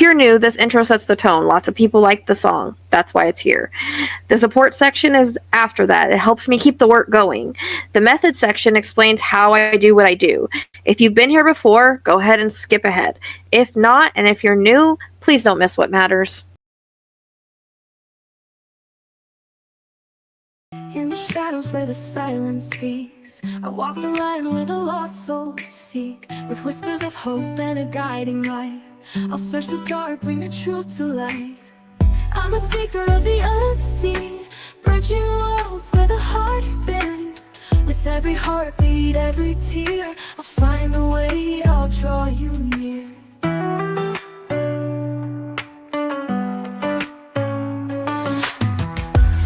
If you're new, this intro sets the tone. Lots of people like the song. That's why it's here. The support section is after that. It helps me keep the work going. The method section explains how I do what I do. If you've been here before, go ahead and skip ahead. If not, and if you're new, please don't miss what matters. In the shadows where the silence speaks, I walk the line where the lost souls seek. With whispers of hope and a guiding light, I'll search the dark, bring the truth to light. I'm a seeker of the unseen, bridging worlds where the heart has been. With every heartbeat, every tear, I'll find the way, I'll draw you near.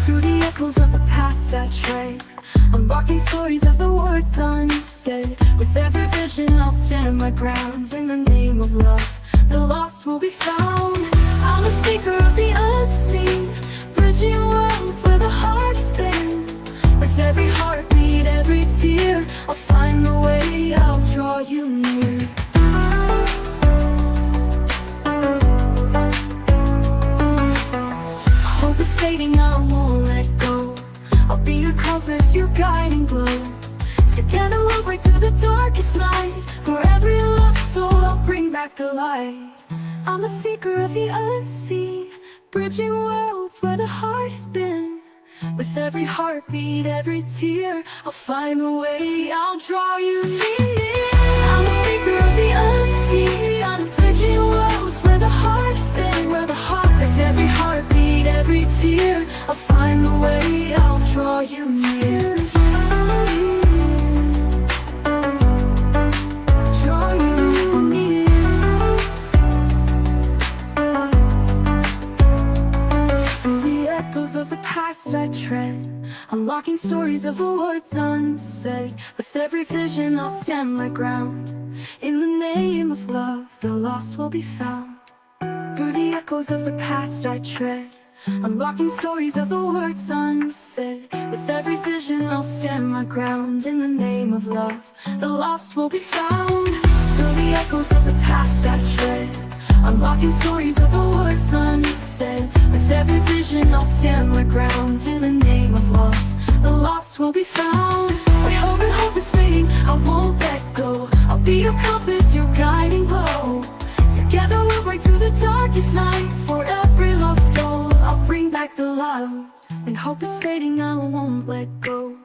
Through the echoes of the past I tread, unlocking stories of the words unsaid. With every vision I'll stand my ground. In the name of love, the lost will be found. I'm a seeker of the unseen, bridging worlds where the heart has been. With every heartbeat, every tear, I'll find the way, I'll draw you near. Hope is fading, I won't let go. I'll be your compass, your guiding glow. Together we'll break through the darkest night. For every lost soul, I'll bring back the light. I'm a seeker of the unseen, bridging worlds where the heart has been. With every heartbeat, every tear, I'll find the way, I'll draw you near. I'm a seeker of the unseen, I'm bridging worlds where the heart has been. Where the heart, with every heartbeat, every tear, I'll find the way, I'll draw you near. Of the past I tread, unlocking stories of the words unsaid. With every vision I'll stand my ground. In the name of love, the lost will be found. Through the echoes of the past I tread, unlocking stories of the words unsaid. With every vision I'll stand my ground. In the name of love, the lost will be found. Through the echoes of the past I tread, unlocking stories of the words unsaid. With every vision I'll stand my ground. In the name of love, the lost will be found. When hope is fading, I won't let go. I'll be your compass, your guiding glow. Together we'll break through the darkest night. For every lost soul, I'll bring back the love. When hope is fading, I won't let go.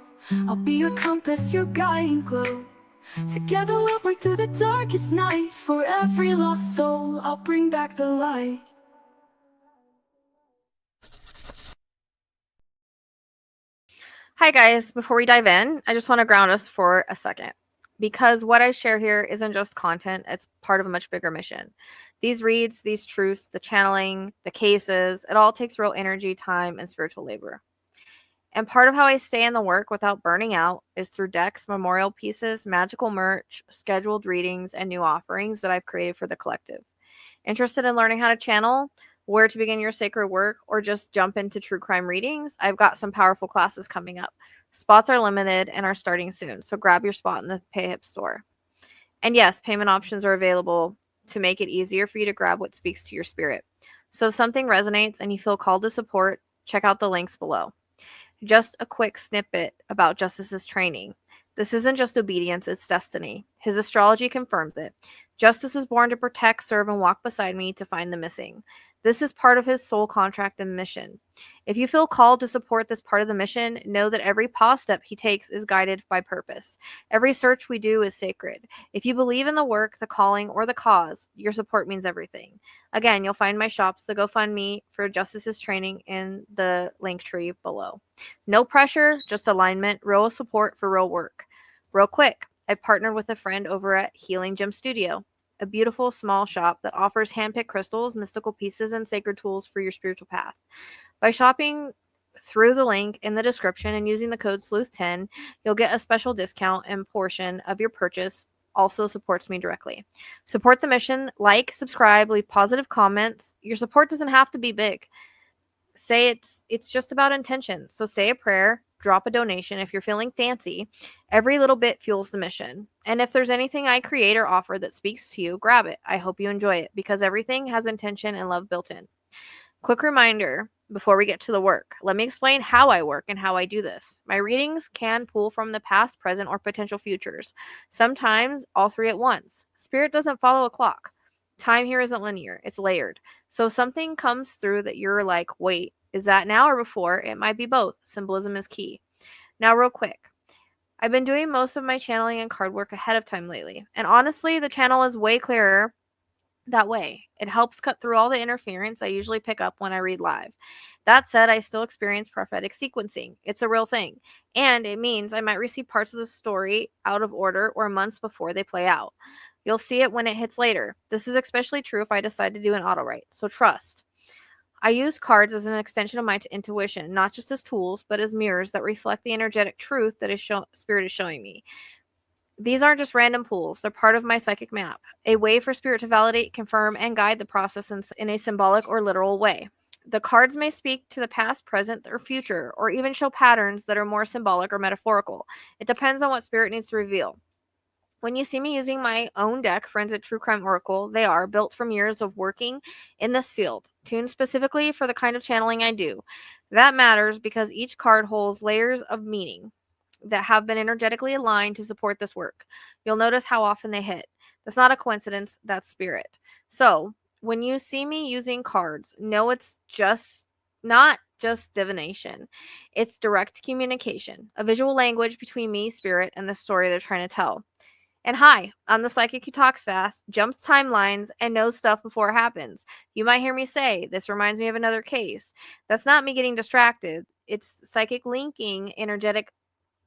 I'll be your compass, your guiding glow. Together we'll break through the darkest night. For every lost soul, I'll bring back the light. Hi guys, before we dive in, I just want to ground us for a second. Because what I share here isn't just content, it's part of a much bigger mission. These reads, these truths, the channeling, the cases, it all takes real energy, time, and spiritual labor. And part of how I stay in the work without burning out is through decks, memorial pieces, magical merch, scheduled readings, and new offerings that I've created for the collective. Interested in learning how to channel, where to begin your sacred work, or just jump into true crime readings? I've got some powerful classes coming up. Spots are limited and are starting soon, so grab your spot in the PayHip store. And yes, payment options are available to make it easier for you to grab what speaks to your spirit. So if something resonates and you feel called to support, check out the links below. Just a quick snippet about Justice's training. This isn't just obedience, it's destiny. His astrology confirms it. Justice was born to protect, serve, and walk beside me to find the missing. This is part of his soul contract and mission. If you feel called to support this part of the mission, know that every pause step he takes is guided by purpose. Every search we do is sacred. If you believe in the work, the calling, or the cause, your support means everything. Again, you'll find my shops, the GoFundMe for Justice's training, in the Linktree below. No pressure, just alignment, real support for real work. Real quick, I partnered with a friend over at Healing Gem Studio, a beautiful small shop that offers handpicked crystals, mystical pieces, and sacred tools for your spiritual path. By shopping through the link in the description and using the code SLEUTH10, you'll get a special discount, and portion of your purchase also supports me directly. Support the mission, like, subscribe, leave positive comments. Your support doesn't have to be big. Say it's just about intention. So say a prayer, drop a donation. If you're feeling fancy, every little bit fuels the mission. And if there's anything I create or offer that speaks to you, grab it. I hope you enjoy it because everything has intention and love built in. Quick reminder before we get to the work. Let me explain how I work and how I do this. My readings can pull from the past, present, or potential futures. Sometimes all three at once. Spirit doesn't follow a clock. Time here isn't linear, it's layered. So if something comes through that you're like, wait, is that now or before? It might be both. Symbolism is key. Now, real quick. I've been doing most of my channeling and card work ahead of time lately. And honestly, the channel is way clearer that way. It helps cut through all the interference I usually pick up when I read live. That said, I still experience prophetic sequencing. It's a real thing. And it means I might receive parts of the story out of order or months before they play out. You'll see it when it hits later. This is especially true if I decide to do an auto write. So trust. I use cards as an extension of my intuition, not just as tools, but as mirrors that reflect the energetic truth that Spirit is showing me. These aren't just random pools, they're part of my psychic map, a way for Spirit to validate, confirm, and guide the process in a symbolic or literal way. The cards may speak to the past, present, or future, or even show patterns that are more symbolic or metaphorical. It depends on what Spirit needs to reveal. When you see me using my own deck, Forensic True Crime Oracle, they are built from years of working in this field, tuned specifically for the kind of channeling I do. That matters because each card holds layers of meaning that have been energetically aligned to support this work. You'll notice how often they hit. That's not a coincidence, that's spirit. So, when you see me using cards, know it's not just divination. It's direct communication, a visual language between me, spirit, and the story they're trying to tell. And hi, I'm the psychic who talks fast, jumps timelines, and knows stuff before it happens. You might hear me say, this reminds me of another case. That's not me getting distracted. It's psychic linking energetic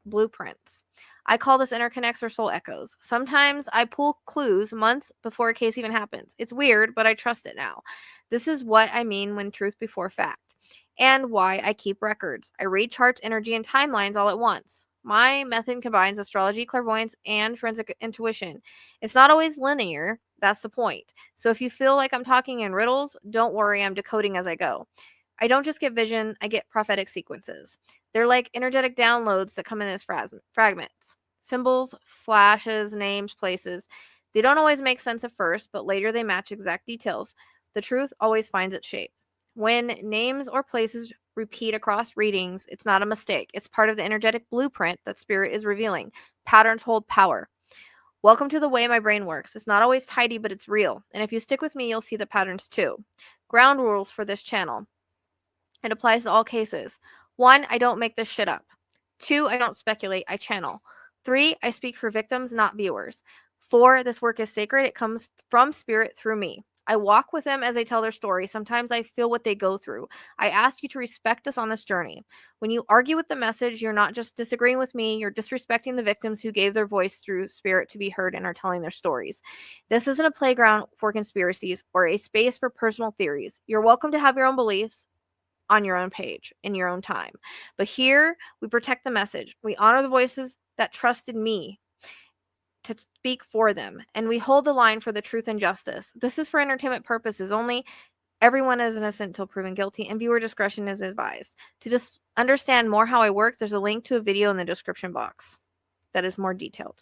blueprints. I call this interconnects or soul echoes. Sometimes I pull clues months before a case even happens. It's weird, but I trust it now. This is what I mean when truth before fact, and why I keep records. I read charts, energy, and timelines all at once. My method combines astrology, clairvoyance, and forensic intuition. It's not always linear. That's the point. So if you feel like I'm talking in riddles, don't worry, I'm decoding as I go. I don't just get vision, I get prophetic sequences. They're like energetic downloads that come in as fragments. Symbols, flashes, names, places. They don't always make sense at first, but later they match exact details. The truth always finds its shape. When names or places repeat across readings, it's not a mistake. It's part of the energetic blueprint that Spirit is revealing. Patterns hold power. Welcome to the way my brain works. It's not always tidy, but it's real. And if you stick with me, you'll see the patterns too. Ground rules for this channel. It applies to all cases. 1, I don't make this shit up. 2, I don't speculate, I channel. 3, I speak for victims, not viewers. 4, this work is sacred. It comes from Spirit through me. I walk with them as they tell their story. Sometimes I feel what they go through. I ask you to respect us on this journey. When you argue with the message, you're not just disagreeing with me, you're disrespecting the victims who gave their voice through Spirit to be heard and are telling their stories. This isn't a playground for conspiracies or a space for personal theories. You're welcome to have your own beliefs on your own page in your own time. But here we protect the message. We honor the voices that trusted me to speak for them, and we hold the line for the truth and justice. This is for entertainment purposes only. Everyone is innocent until proven guilty, and viewer discretion is advised. To just understand more how I work, there's a link to a video in the description box that is more detailed.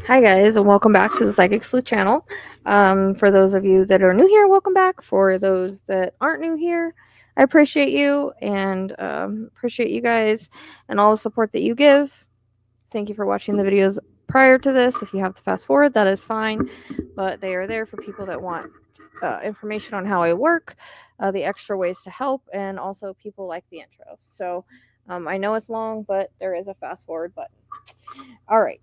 Hi guys, and welcome back to the Psychic Sleuth channel. For those of you that are new here, welcome back. For those that aren't new here, I appreciate you and appreciate you guys and all the support that you give. Thank you for watching the videos prior to this. If you have to fast forward, that is fine, but they are there for people that want information on how I work, the extra ways to help, and also people like the intro. So I know it's long, but there is a fast forward button. All right.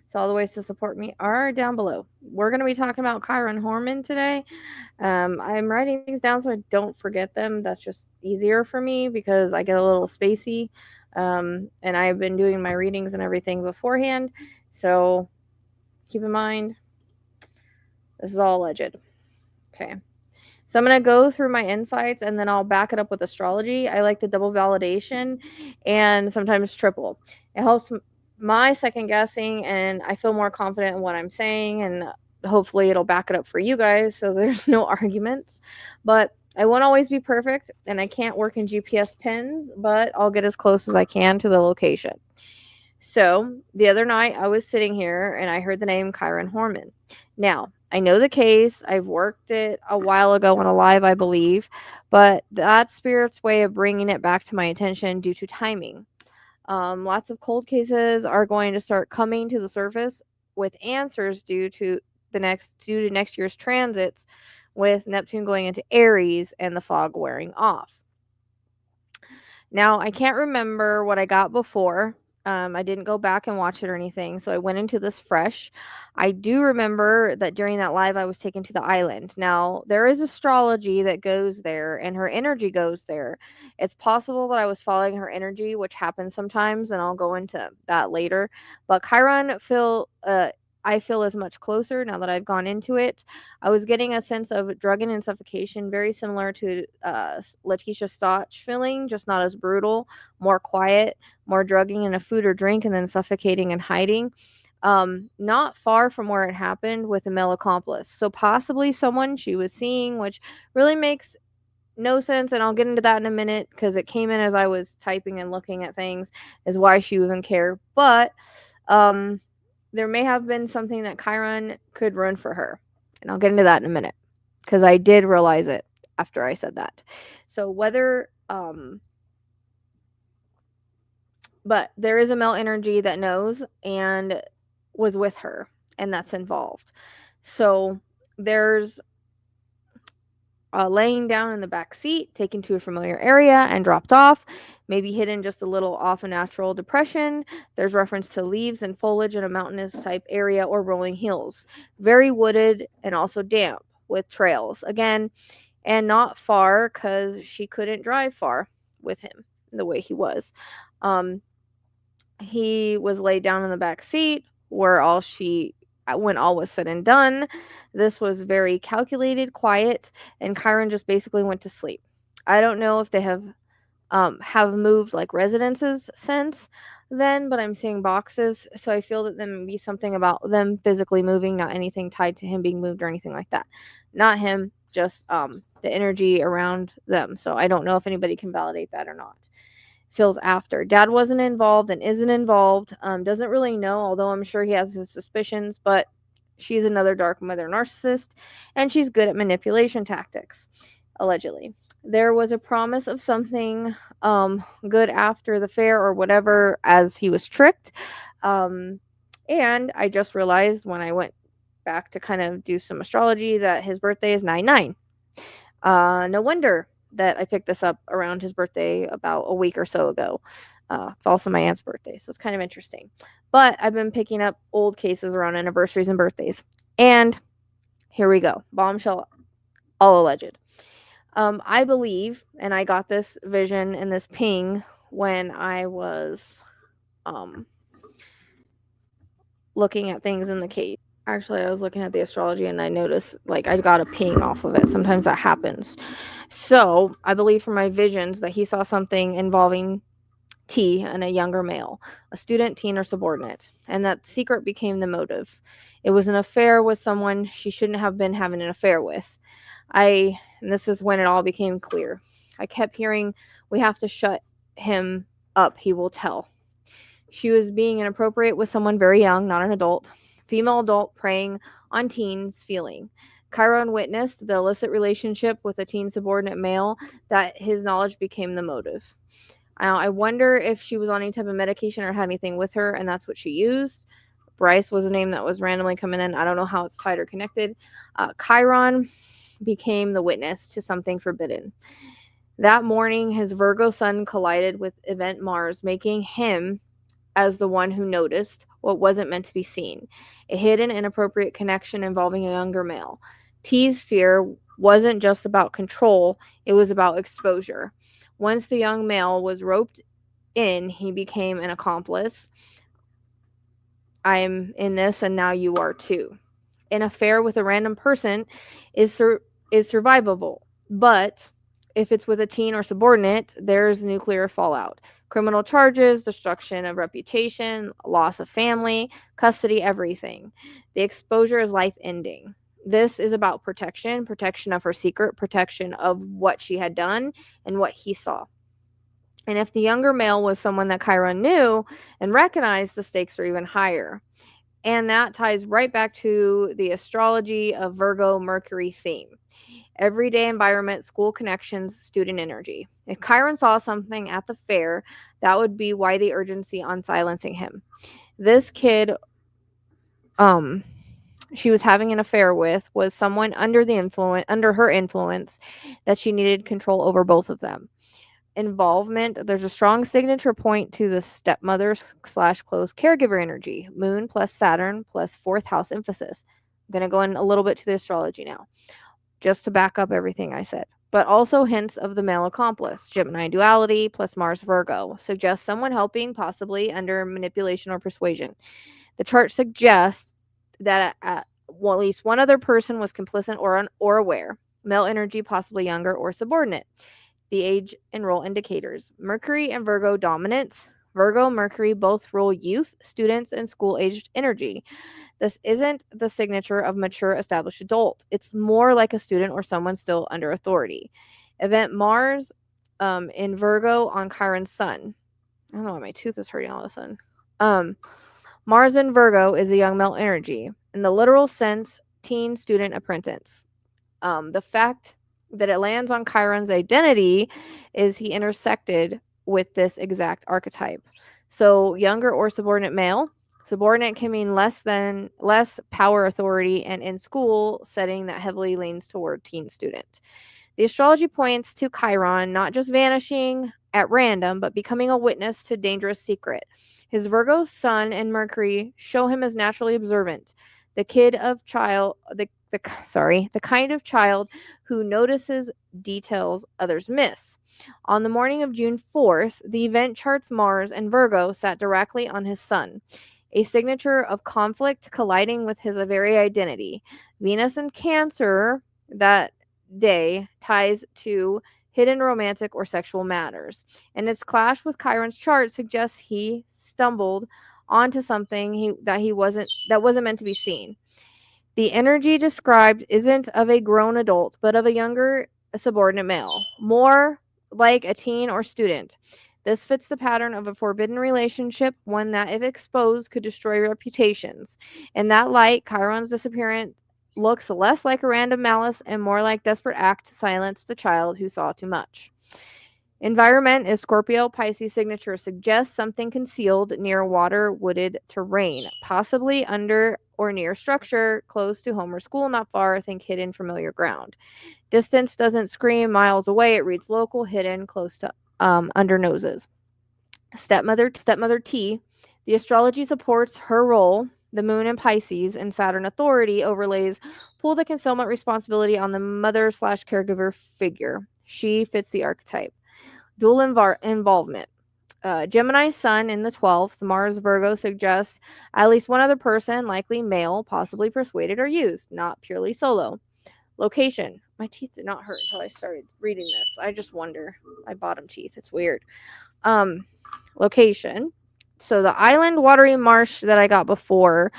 So all the ways to support me are down below. We're going to be talking about Kyron Horman today. I'm writing things down so I don't forget them. That's just easier for me because I get a little spacey. And I've been doing my readings and everything beforehand. So keep in mind, this is all alleged. Okay. So I'm going to go through my insights and then I'll back it up with astrology. I like the double validation and sometimes triple. It helps my second guessing and I feel more confident in what I'm saying, and hopefully it'll back it up for you guys so there's no arguments. But I won't always be perfect and I can't work in GPS pins, but I'll get as close as I can to the location. So the other night I was sitting here and I heard the name Kyron Horman. Now, I know the case. I've worked it a while ago on a live, I believe, but that's Spirit's way of bringing it back to my attention due to timing. Lots of cold cases are going to start coming to the surface with answers due to next year's transits, with Neptune going into Aries and the fog wearing off. Now, I can't remember what I got before. I didn't go back and watch it or anything, so I went into this fresh. I do remember that during that live, I was taken to the island. Now, there is astrology that goes there, and her energy goes there. It's possible that I was following her energy, which happens sometimes, and I'll go into that later. But I feel is much closer now that I've gone into it. I was getting a sense of drugging and suffocation, very similar to Letitia Stotch feeling, just not as brutal, more quiet, more drugging in a food or drink, and then suffocating and hiding. Not far from where it happened with a male accomplice. So possibly someone she was seeing, which really makes no sense. And I'll get into that in a minute because it came in as I was typing and looking at things, is why she even cared. But um, there may have been something that Chiron could run for her. And I'll get into that in a minute because I did realize it after I said that. So but there is a male energy that knows and was with her, and that's involved. So there's laying down in the back seat, taken to a familiar area and dropped off, maybe hidden just a little off a natural depression. There's reference to leaves and foliage in a mountainous type area or rolling hills. Very wooded and also damp with trails. Again, and not far because she couldn't drive far with him the way he was. Um, he was laid down in the back seat where when all was said and done, this was very calculated, quiet, and Chiron just basically went to sleep. I don't know if they have moved like residences since then, but I'm seeing boxes, so I feel that there may be something about them physically moving, not anything tied to him being moved or anything like that. Not him, just the energy around them. So I don't know if anybody can validate that or not. Feels after. Dad wasn't involved and isn't involved. Doesn't really know, although I'm sure he has his suspicions, but she's another dark mother narcissist, and she's good at manipulation tactics, allegedly. There was a promise of something good after the fair or whatever, as he was tricked. And I just realized when I went back to kind of do some astrology that his birthday is 9/9. No wonder that I picked this up around his birthday about a week or so ago. It's also my aunt's birthday, so it's kind of interesting. But I've been picking up old cases around anniversaries and birthdays. And here we go. Bombshell, all alleged. I believe, and I got this vision and this ping when I was looking at things in the case. Actually, I was looking at the astrology and I noticed like I got a ping off of it. Sometimes that happens. So I believe from my visions that he saw something involving T and a younger male, a student, teen, or subordinate, and that secret became the motive. It was an affair with someone she shouldn't have been having an affair with. And this is when it all became clear. I kept hearing, we have to shut him up, he will tell. She was being inappropriate with someone very young, not an adult. Female adult preying on teens' feeling. Chiron witnessed the illicit relationship with a teen subordinate male, that his knowledge became the motive. I wonder if she was on any type of medication or had anything with her, and that's what she used. Bryce was a name that was randomly coming in. I don't know how it's tied or connected. Chiron became the witness to something forbidden. That morning, his Virgo sun collided with event Mars, making him as the one who noticed what wasn't meant to be seen, a hidden inappropriate connection involving a younger male. T's fear wasn't just about control, it was about exposure. Once the young male was roped in, he became an accomplice. I'm in this and now you are too. An affair with a random person is is survivable. But if it's with a teen or subordinate, there's nuclear fallout. Criminal charges, destruction of reputation, loss of family, custody, everything. The exposure is life ending. This is about protection, protection of her secret, protection of what she had done and what he saw. And if the younger male was someone that Chiron knew and recognized, the stakes are even higher. And that ties right back to the astrology of Virgo Mercury theme. Everyday environment, school connections, student energy. If Chiron saw something at the fair, that would be why the urgency on silencing him. This kid, um, she was having an affair with was someone under her influence, that she needed control over both of them. Involvement, there's a strong signature point to the stepmother slash close caregiver energy. Moon plus Saturn plus fourth house emphasis. I'm going to go in a little bit to the astrology now, just to back up everything I said. But also hints of the male accomplice. Gemini duality plus Mars Virgo suggests someone helping, possibly under manipulation or persuasion. The chart suggests that well, at least one other person was complicit or aware. Male energy, possibly younger or subordinate. The age and role indicators. Mercury and Virgo dominance. Virgo, Mercury both rule youth, students, and school aged energy. This isn't the signature of mature established adult. It's more like a student or someone still under authority. Event Mars in Virgo on Chiron's sun. I don't know why my tooth is hurting all of a sudden. Um, Mars in Virgo is a young male energy. In the literal sense, teen, student, apprentice. The fact that it lands on Chiron's identity is he intersected with this exact archetype. So younger or subordinate male. Subordinate can mean less power authority, and in school setting that heavily leans toward teen student. The astrology points to Chiron not just vanishing at random, but becoming a witness to dangerous secret. His Virgo sun and Mercury show him as naturally observant, the kid of child, the kind of child who notices details others miss. On the morning of June 4th, the event charts Mars and Virgo sat directly on his sun, a signature of conflict colliding with his very identity. Venus in Cancer that day ties to hidden romantic or sexual matters, and its clash with Chiron's chart suggests he stumbled onto something that wasn't meant to be seen. The energy described isn't of a grown adult, but of a younger subordinate male, more like a teen or student. This fits the pattern of a forbidden relationship, one that, if exposed, could destroy reputations. In that light, Chiron's disappearance looks less like a random malice and more like desperate act to silence the child who saw too much. Environment is Scorpio Pisces signature suggests something concealed near water wooded terrain, possibly under or near structure, close to home or school, not far, think hidden familiar ground. Distance doesn't scream miles away, it reads local, hidden, close to under noses. Stepmother T, the astrology supports her role. The moon in Pisces and Saturn authority overlays pull the concealment responsibility on the mother slash caregiver figure. She fits the archetype. Dual involvement. Gemini sun in the 12th, Mars Virgo suggests at least one other person, likely male, possibly persuaded or used, not purely solo. Location. My teeth did not hurt until I started reading this. I just wonder. My bottom teeth. It's weird. Location. So the island watery marsh that I got before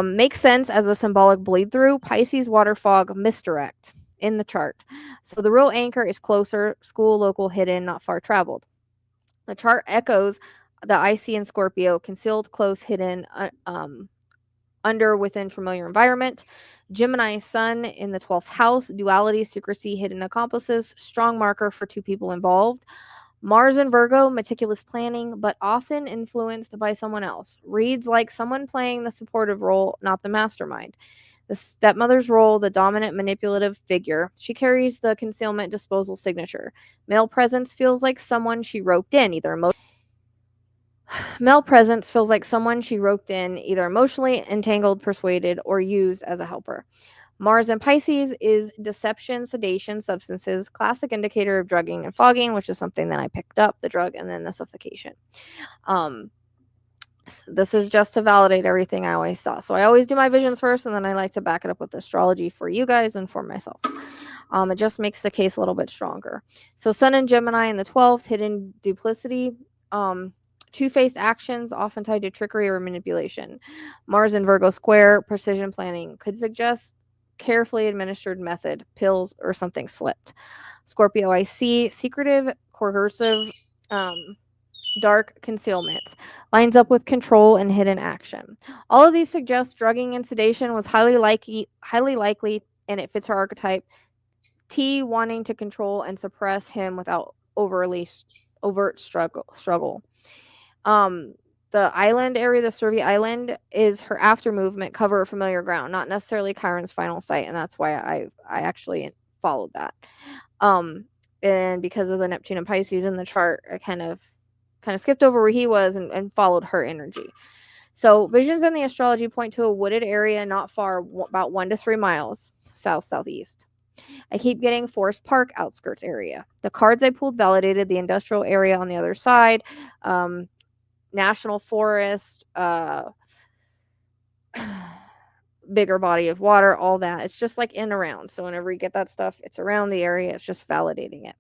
makes sense as a symbolic bleed through. Pisces water fog misdirect in the chart. So the real anchor is closer, school, local, hidden, not far traveled. The chart echoes the I see in Scorpio, concealed, close, hidden, under, within familiar environment. Gemini sun in the 12th house, duality, secrecy, hidden accomplices, strong marker for two people involved. Mars and Virgo, meticulous planning, but often influenced by someone else. Reads like someone playing the supportive role, not the mastermind. The stepmother's role, the dominant manipulative figure. She carries the concealment disposal signature. Male presence feels like someone she roped in, either emotionally entangled, persuaded, or used as a helper. Mars in Pisces is deception, sedation, substances, classic indicator of drugging and fogging, which is something that I picked up, the drug and then the suffocation. This is just to validate everything I always saw. So I always do my visions first, and then I like to back it up with astrology for you guys and for myself. It just makes the case a little bit stronger. So Sun and Gemini in the 12th, hidden duplicity, two-faced actions often tied to trickery or manipulation. Mars in Virgo square, precision planning could suggest carefully administered method, pills, or something slipped. Scorpio IC, secretive, coercive, dark concealment, lines up with control and hidden action. All of these suggest drugging and sedation was highly likely, and it fits her archetype. T wanting to control and suppress him without overt struggle. Um, the island area, the Survey Island, is her after movement, cover of familiar ground, not necessarily Chiron's final site, and that's why I actually followed that. And because of the Neptune and Pisces in the chart, I kind of skipped over where he was and followed her energy. So visions in the astrology point to a wooded area not far, about 1 to 3 miles southeast. I keep getting Forest Park outskirts area. The cards I pulled validated the industrial area on the other side, national forest, bigger body of water, all that. It's just like in around. So whenever you get that stuff, it's around the area. It's just validating it.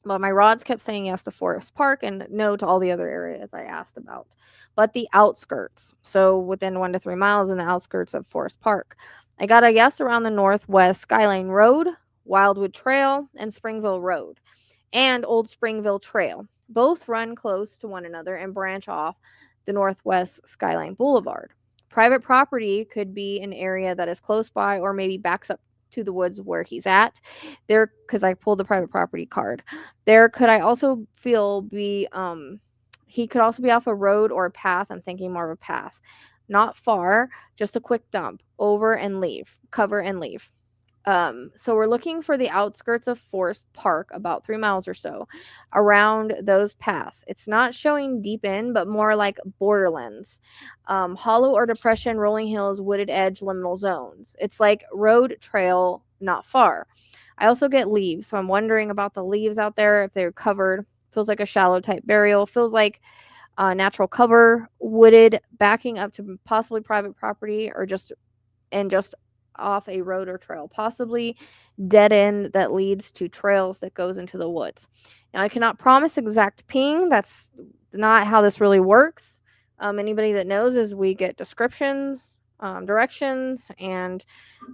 But my rods kept saying yes to Forest Park and no to all the other areas I asked about. But the outskirts, so within 1 to 3 miles in the outskirts of Forest Park, I got a yes around the Northwest Skyline Road, Wildwood Trail, and Springville Road, and Old Springville Trail. Both run close to one another and branch off the Northwest Skyline Boulevard. Private property could be an area that is close by or maybe backs up to the woods where he's at. There, because I pulled the private property card. There could I also feel be he could also be off a road or a path. I'm thinking more of a path. Not far, just a quick dump, over and leave, cover and leave. So we're looking for the outskirts of Forest Park, about 3 miles or so, around those paths. It's not showing deep in, but more like borderlands, hollow or depression, rolling hills, wooded edge, liminal zones. It's like road trail, not far. I also get leaves, so I'm wondering about the leaves out there if they're covered. Feels like a shallow type burial. Feels like natural cover, wooded, backing up to possibly private property, or just off a road or trail, possibly dead end that leads to trails that goes into the woods. Now, I cannot promise exact ping. That's not how this really works. Anybody that knows is we get descriptions, directions, and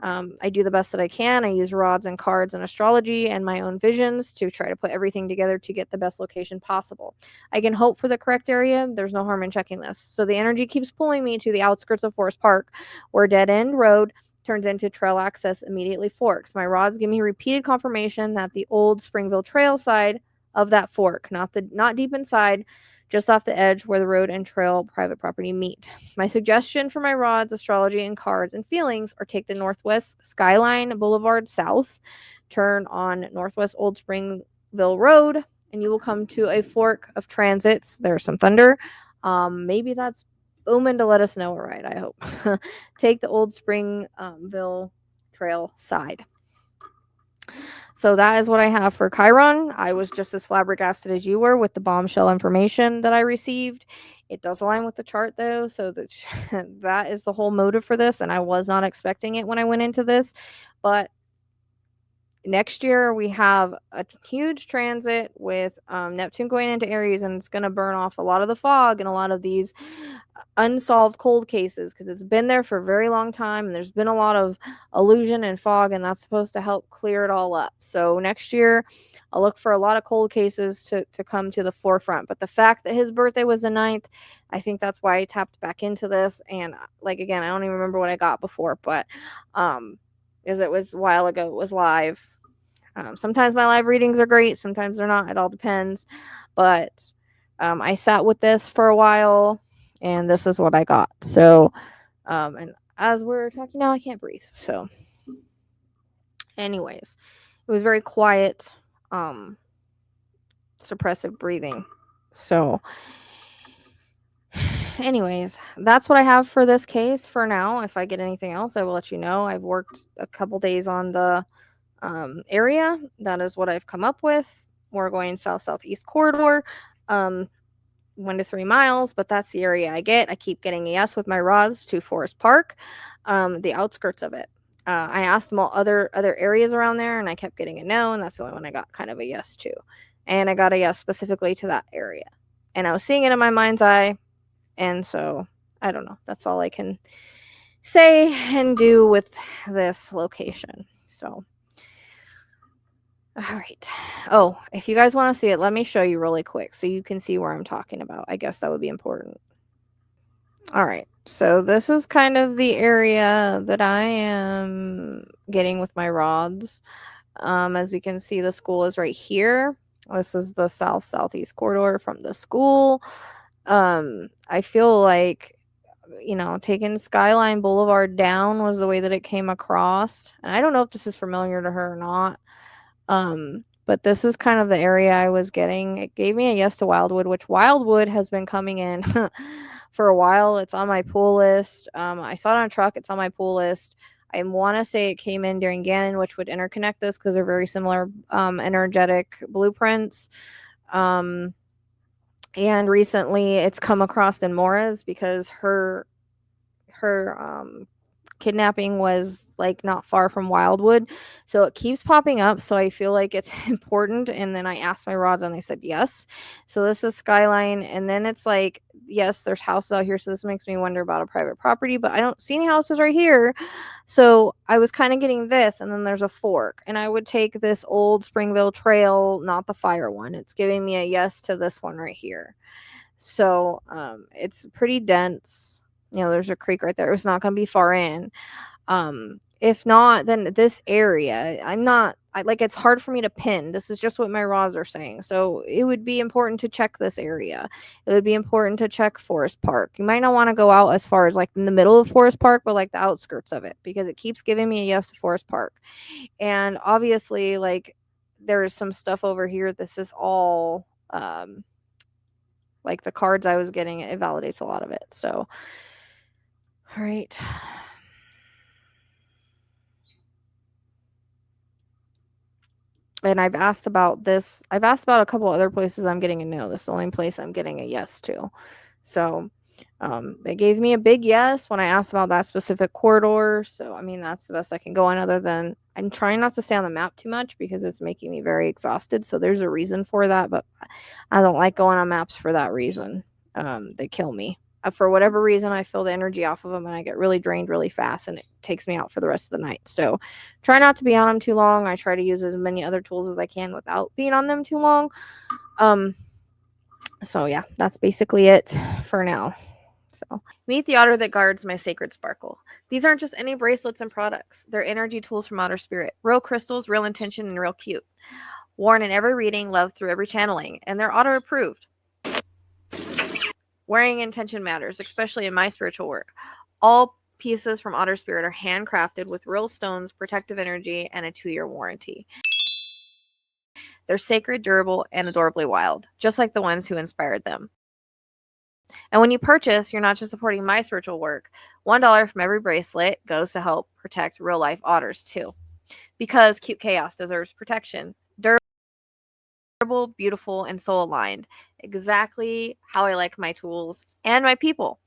I do the best that I can. I use rods and cards and astrology and my own visions to try to put everything together to get the best location possible. I can hope for the correct area. There's no harm in checking this. So the energy keeps pulling me to the outskirts of Forest Park, where dead end road turns into trail access immediately forks. My rods give me repeated confirmation that the old Springville Trail side of that fork, not deep inside, just off the edge where the road and trail private property meet. My suggestion for my rods, astrology, and cards and feelings are take the Northwest Skyline Boulevard south, turn on Northwest Old Springville Road, and you will come to a fork of transits. There's some thunder. Maybe that's booming to let us know. All right, I hope. Take the Old Springville Trail side. So that is what I have for Chiron. I was just as flabbergasted as you were with the bombshell information that I received. It does align with the chart though, so that is the whole motive for this, and I was not expecting it when I went into this. But next year we have a huge transit with Neptune going into Aries, and it's going to burn off a lot of the fog and a lot of these unsolved cold cases, because it's been there for a very long time and there's been a lot of illusion and fog, and that's supposed to help clear it all up. So next year I'll look for a lot of cold cases to come to the forefront. But the fact that his birthday was the 9th, I think that's why I tapped back into this. And like, again, I don't even remember what I got before, but as it was a while ago, it was live. Sometimes my live readings are great, sometimes they're not. It all depends. But I sat with this for a while, and this is what I got. So, and as we're talking now, I can't breathe. So, anyways, it was very quiet, suppressive breathing. So, anyways, that's what I have for this case for now. If I get anything else, I will let you know. I've worked a couple days on the area. That is what I've come up with. We're going south southeast corridor. 1 to 3 miles, but that's the area I get. I keep getting a yes with my rods to Forest Park, the outskirts of it. I asked them all other areas around there, and I kept getting a no, and that's the only one I got kind of a yes to. And I got a yes specifically to that area. And I was seeing it in my mind's eye, and so I don't know. That's all I can say and do with this location. So all right. Oh, if you guys want to see it, let me show you really quick so you can see where I'm talking about. I guess that would be important. All right. So this is kind of the area that I am getting with my rods. As you can see, the school is right here. This is the southeast corridor from the school. I feel like, taking Skyline Boulevard down was the way that it came across. And I don't know if this is familiar to her or not. But this is kind of the area I was getting. It gave me a yes to Wildwood, which Wildwood has been coming in for a while. It's on my pool list. I saw it on a truck. It's on my pool list. I want to say it came in during Gannon, which would interconnect this because they're very similar energetic blueprints. And recently it's come across in Mora's because her kidnapping was like not far from Wildwood, so it keeps popping up, so I feel like it's important. And then I asked my rods and they said yes. So this is Skyline, and then it's like, yes, there's houses out here, so this makes me wonder about a private property, but I don't see any houses right here. So I was kind of getting this, and then there's a fork, and I would take this old Springville trail, not the fire one. It's giving me a yes to this one right here. So it's pretty dense. There's a creek right there. It's not going to be far in. If not, then this area, it's hard for me to pin. This is just what my rods are saying. So it would be important to check this area. It would be important to check Forest Park. You might not want to go out as far as like in the middle of Forest Park, but like the outskirts of it, because it keeps giving me a yes to Forest Park. And obviously, like, there's some stuff over here. This is all, like the cards I was getting, it validates a lot of it. So, all right. And I've asked about this. I've asked about a couple other places I'm getting a no. This is the only place I'm getting a yes to. So they gave me a big yes when I asked about that specific corridor. So, I mean, that's the best I can go on, other than I'm trying not to stay on the map too much because it's making me very exhausted. So there's a reason for that, but I don't like going on maps for that reason. They kill me. For whatever reason, I feel the energy off of them and I get really drained really fast, and it takes me out for the rest of the night. So try not to be on them too long. I try to use as many other tools as I can without being on them too long. So yeah, that's basically it for now. So meet the otter that guards my sacred sparkle. These aren't just any bracelets and products. They're energy tools from outer spirit. Real crystals, real intention, and real cute. Worn in every reading, loved through every channeling, and they're otter approved. Wearing intention matters, especially in my spiritual work. All pieces from Otter Spirit are handcrafted with real stones, protective energy, and a 2-year warranty. They're sacred, durable, and adorably wild, just like the ones who inspired them. And when you purchase, you're not just supporting my spiritual work. $1 from every bracelet goes to help protect real-life otters, too. Because cute chaos deserves protection. Durable, beautiful, and soul-aligned. Exactly how I like my tools and my people.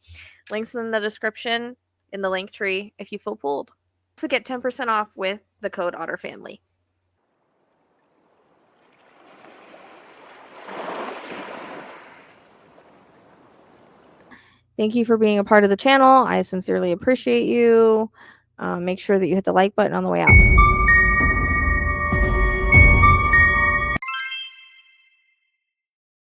Links in the description, in the Linktree, if you feel pulled. Also get 10% off with the code OtterFamily. Thank you for being a part of the channel. I sincerely appreciate you. Make sure that you hit the like button on the way out.